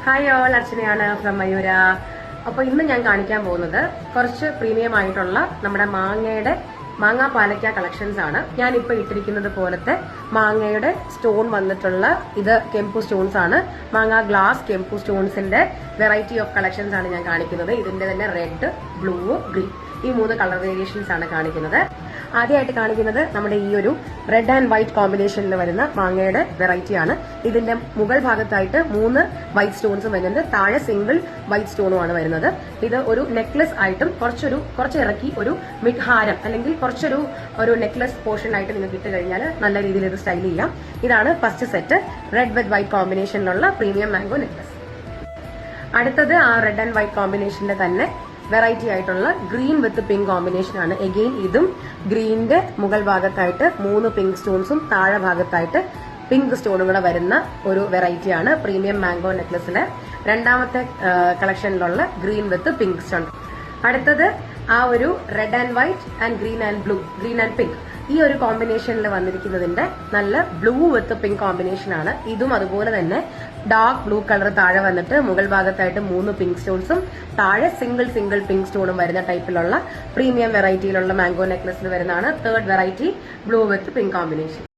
Hi all, അർച്ചനയാണ് from Mayura. അപ്പോൾ ഇന്ന് ഞാൻ കാണിക്കാൻ പോകുന്നത് കുറച്ച് പ്രീമിയം ആയിട്ടുള്ള നമ്മുടെ മാങ്ങാ പാലക്ക കളക്ഷൻസ് ആണ്. ഞാനിപ്പോൾ ഇട്ടിരിക്കുന്നത് പോലത്തെ മാങ്ങയുടെ സ്റ്റോൺ വന്നിട്ടുള്ള ഇത് കെമ്പു സ്റ്റോൺസ് ആണ്. മാങ്ങ ഗ്ലാസ് കെമ്പു സ്റ്റോൺസിന്റെ വെറൈറ്റി ഓഫ് കളക്ഷൻസ് ആണ് ഞാൻ കാണിക്കുന്നത്. ഇതിന്റെ തന്നെ റെഡ്, ബ്ലൂ, ഗ്രീൻ ഈ 3 കളർ വേരിയേഷൻസ് ആണ് കാണിക്കുന്നത്. ആദ്യമായിട്ട് കാണിക്കുന്നത് നമ്മുടെ ഈ ഒരു റെഡ് ആൻഡ് വൈറ്റ് കോമ്പിനേഷനിൽ വരുന്ന മാങ്ങയുടെ വെറൈറ്റി ആണ്. ഇതിന്റെ മുകൾ ഭാഗത്തായിട്ട് 3 വൈറ്റ് സ്റ്റോൺസും വരുന്നുണ്ട്, താഴെ സിംഗിൾ വൈറ്റ് സ്റ്റോണും ആണ് വരുന്നത്. ഇത് ഒരു നെക്ലസ് ആയിട്ടും കുറച്ച് ഇറക്കി ഒരു മിഡ് ഹാരം അല്ലെങ്കിൽ ഒരു നെക്ലസ് പോർഷൻ ആയിട്ട് നിങ്ങൾക്ക് ഇട്ട് കഴിഞ്ഞാൽ നല്ല രീതിയിൽ ഇത് സ്റ്റൈൽ ചെയ്യാം. ഇതാണ് first set, red with white കോമ്പിനേഷനിലുള്ള പ്രീമിയം മാംഗോ നെക്ലസ്. അടുത്തത് ആ റെഡ് ആൻഡ് വൈറ്റ് കോമ്പിനേഷന്റെ തന്നെ വെറൈറ്റി ആയിട്ടുള്ള ഗ്രീൻ വിത്ത് പിങ്ക് കോമ്പിനേഷൻ ആണ്. എഗെയിൻ ഇതും ഗ്രീനിന്റെ മുകൾ ഭാഗത്തായിട്ട് 3 പിങ്ക് സ്റ്റോൺസും താഴെ ഭാഗത്തായിട്ട് പിങ്ക് സ്റ്റോണും കൂടെ വരുന്ന ഒരു വെറൈറ്റി ആണ് പ്രീമിയം മാംഗോ നെക്ലസിലെ രണ്ടാമത്തെ കളക്ഷനിലുള്ള ഗ്രീൻ വിത്ത് പിങ്ക് സ്റ്റോൺ. അടുത്തത് ആ ഒരു red and white and green and blue, green and pink ഈ ഒരു കോമ്പിനേഷനിൽ വന്നിരിക്കുന്നതിന്റെ നല്ല ബ്ലൂ വിത്ത് പിങ്ക് കോമ്പിനേഷൻ ആണ്. ഇതും അതുപോലെ തന്നെ ഡാർക്ക് ബ്ലൂ കളർ താഴെ വന്നിട്ട് മുകൾ ഭാഗത്തായിട്ട് 3 പിങ്ക് സ്റ്റോൺസും താഴെ സിംഗിൾ പിങ്ക് സ്റ്റോണും വരുന്ന ടൈപ്പിലുള്ള പ്രീമിയം വെറൈറ്റിയിലുള്ള മാംഗോ നെക്ലസിൽ വരുന്നതാണ് തേർഡ് വെറൈറ്റി, ബ്ലൂ വിത്ത് പിങ്ക് കോമ്പിനേഷൻ.